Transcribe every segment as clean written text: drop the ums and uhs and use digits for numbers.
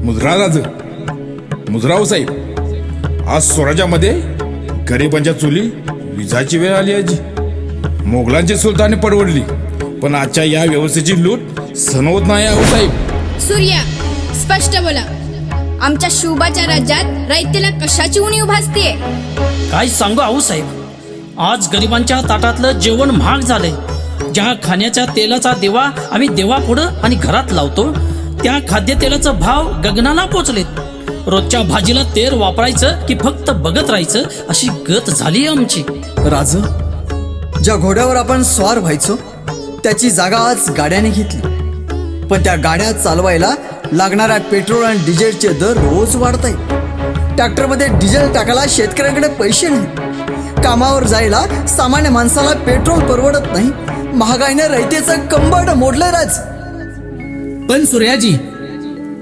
मुजराव साहेब, आज स्वराज्यामध्ये गरिबांच्या चुली विजाची वेळ आली आजी. मोगलांची सुलताने पडवडली, पण आजच्या या व्यवस्थेची लूट सणवत नाही आहो साहेब. सूर्या, स्पष्ट बोला. आमच्या शुभाच्या राज्यात रयतेला कशाची उणीव भासतीये? काय सांगू आऊसाहेब, आज गरिबांच्या ताटातलं जेवण महाग झालंय. ज्या खाण्याच्या तेलाचा दिवा आम्ही देवापुढं आणि घरात लावतो, त्या खाद्यतेलाचा भाव गगनाला पोचलेत. रोजच्या भाजीला तेल वापरायचं की फक्त बघत राहायचं अशी गत झाली आमची. राज, ज्या घोड्यावर आपण स्वार व्हायचो त्याची जागा आज गाड्याने घेतली. पण त्या गाड्या चालवायला लागणाऱ्या पेट्रोल आणि डिझेलचे दर रोज वाढत आहेत. ट्रॅक्टरमध्ये डिझेल टाकायला शेतकऱ्यांकडे पैसे नाही. कामावर जायला सामान्य माणसाला पेट्रोल परवडत नाही. महागाईने रयतेचं कंबरड मोडलंय राज. पण सूर्याजी,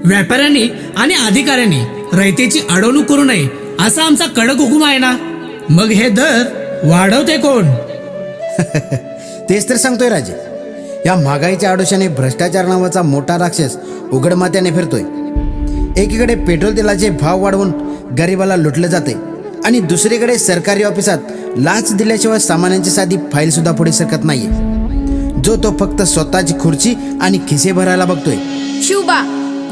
व्यापाऱ्यांनी आणि अधिकाऱ्यांनी रयतेची अडवणूक करू नये असा आमचा कडक हुकूम आहे ना. मग हे दर वाढवते कोण? तेच तर सांगतोय राजे. या महागाईच्या आडोशाने भ्रष्टाचार नावाचा मोठा राक्षस उघडमात्याने फिरतोय. एकीकडे पेट्रोल तेलाचे भाव वाढवून गरिबाला लुटलं जाते आणि दुसरीकडे सरकारी ऑफिसात लाच दिल्याशिवाय सामान्यांची साधी फाईल सुद्धा पुढे सरकत नाहीये. जो तो फक्त स्वतःची खुर्ची आणि खिसे भरायला बघतोय. शुभा,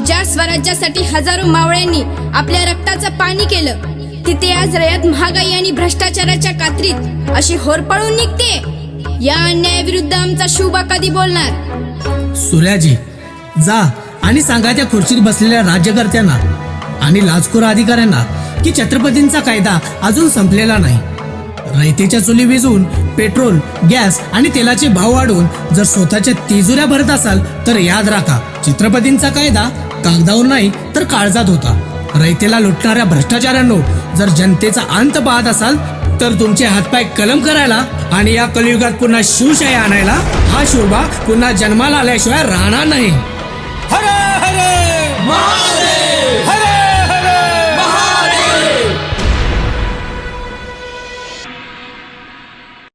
ज्या स्वराज्यासाठी हजारो मावळ्यांनी आपल्या रक्ताचं पाणी केलं, तिथे आज रयत महागाई आणि भ्रष्टाचाराच्या कात्रीत अशी होरपळून निघते. या अन्यायाविरुद्ध आमचा शुभा कधी बोलणार? सूर्याजी, जा आणि सांगा त्या खुर्चीत बसलेल्या राज्यकर्त्यांना आणि लाचखोर अधिकाऱ्यांना की छत्रपतींचा कायदा अजून संपलेला नाही. रयतेच्या चुली विजून पेट्रोल, गॅस आणि तेलाचे भाव वाढवून जर स्वतःच्या तिजोऱ्या भरत असाल तर याद राखा, छत्रपतींचा कायदा कागदावर नाही तर काळजात होता. रयतेला लुटणाऱ्या भ्रष्टाचारांनो, जर जनतेचा अंत पाहत असाल तर तुमचे हातपाय कलम करायला आणि या कलियुगात पुन्हा शिवशाही आणायला हा शोभा पुन्हा जन्माला आल्याशिवाय राहणार नाही. हरे हरे